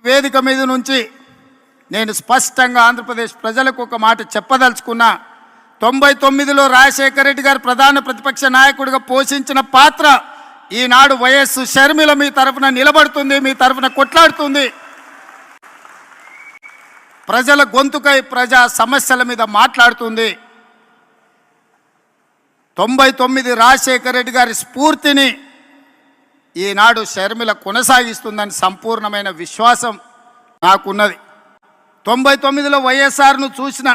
వేదిక మీద నుంచి నేను స్పష్టంగా ఆంధ్రప్రదేశ్ ప్రజలకు ఒక మాట చెప్పదలుచుకున్నా. 99లో రాజశేఖర రెడ్డి గారు ప్రధాన ప్రతిపక్ష నాయకుడిగా పోషించిన పాత్ర ఈనాడు వైఎస్ షర్మిల మీ తరఫున నిలబడుతుంది, మీ తరఫున కొట్లాడుతుంది. ప్రజల గొంతుకై ప్రజా సమస్యల మీద మాట్లాడుతుంది. 99 రాజశేఖర రెడ్డి గారి స్ఫూర్తిని ఈనాడు షర్మిల కొనసాగిస్తుందని సంపూర్ణమైన విశ్వాసం నాకున్నది. 99లో వైఎస్ఆర్ను చూసిన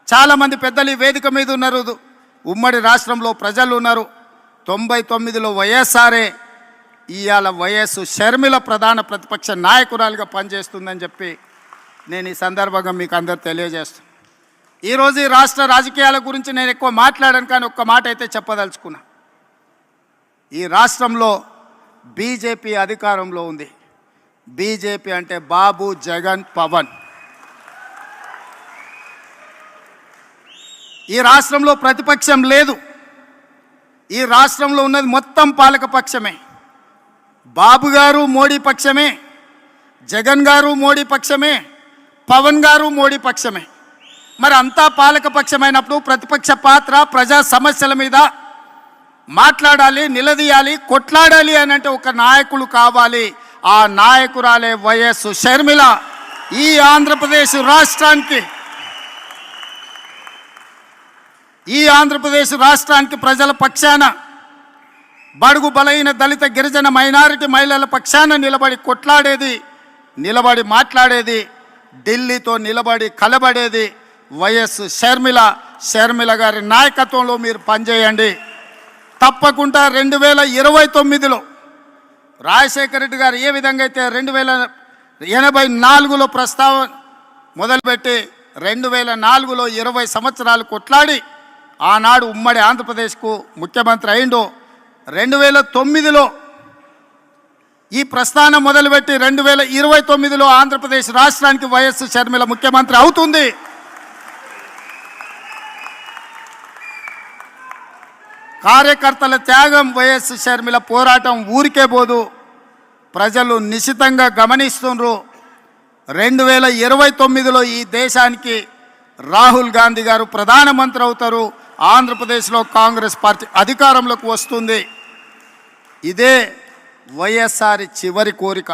చాలామంది పెద్దలు ఈ వేదిక మీద ఉన్నారు, ఉమ్మడి రాష్ట్రంలో ప్రజలు ఉన్నారు. 99లో వైఎస్ఆరే ఇవాళ వైఎస్ షర్మిల ప్రధాన ప్రతిపక్ష నాయకురాలుగా పనిచేస్తుందని చెప్పి నేను ఈ సందర్భంగా మీకు అందరూ తెలియజేస్తాను. ఈరోజు ఈ రాష్ట్ర రాజకీయాల గురించి నేను ఎక్కువ మాట్లాడాను, కానీ ఒక్క మాట అయితే చెప్పదలుచుకున్నా. ఈ రాష్ట్రంలో బీజేపీ అధికారంలో ఉంది. బీజేపీ అంటే బాబు, జగన్, పవన్. ఈ రాష్ట్రంలో ప్రతిపక్షం లేదు. ఈ రాష్ట్రంలో ఉన్నది మొత్తం పాలక పక్షమే. బాబు గారు మోడీ పక్షమే, జగన్ గారు మోడీ పక్షమే, పవన్ గారు మోడీ పక్షమే. మరి అంతా పాలక పక్షమైనప్పుడు ప్రతిపక్ష పాత్ర ప్రజా సమస్యల మీద మాట్లాడాలి, నిలదీయాలి, కొట్లాడాలి అని అంటే ఒక నాయకులు కావాలి. ఆ నాయకురాలే వైఎస్ షర్మిల. ఈ ఆంధ్రప్రదేశ్ రాష్ట్రానికి ప్రజల పక్షాన, బడుగు బలైన దళిత గిరిజన మైనారిటీ మహిళల పక్షాన నిలబడి కొట్లాడేది, నిలబడి మాట్లాడేది, ఢిల్లీతో నిలబడి కలబడేది వైఎస్ షర్మిల. షర్మిల గారి నాయకత్వంలో మీరు పనిచేయండి. తప్పకుండా 2029లో రాజశేఖర రెడ్డి గారు ఏ విధంగా అయితే 1984లో ప్రస్తావన మొదలుపెట్టి 2004లో 20 సంవత్సరాలు కొట్లాడి ఆనాడు ఉమ్మడి ఆంధ్రప్రదేశ్కు ముఖ్యమంత్రి అయిందో, 2009లో ఈ ప్రస్థానం మొదలుపెట్టి 2029లో ఆంధ్రప్రదేశ్ రాష్ట్రానికి వైఎస్ షర్మిల ముఖ్యమంత్రి అవుతుంది. కార్యకర్తల త్యాగం, వైఎస్ షర్మిల పోరాటం ఊరికే పోదు. ప్రజలు నిశితంగా గమనిస్తున్నారు. 2029లో ఈ దేశానికి రాహుల్ గాంధీ గారు ప్రధానమంత్రి అవుతారు. ఆంధ్రప్రదేశ్లో కాంగ్రెస్ పార్టీ అధికారంలోకి వస్తుంది. ఇదే వైఎస్ఆర్ చివరి కోరిక.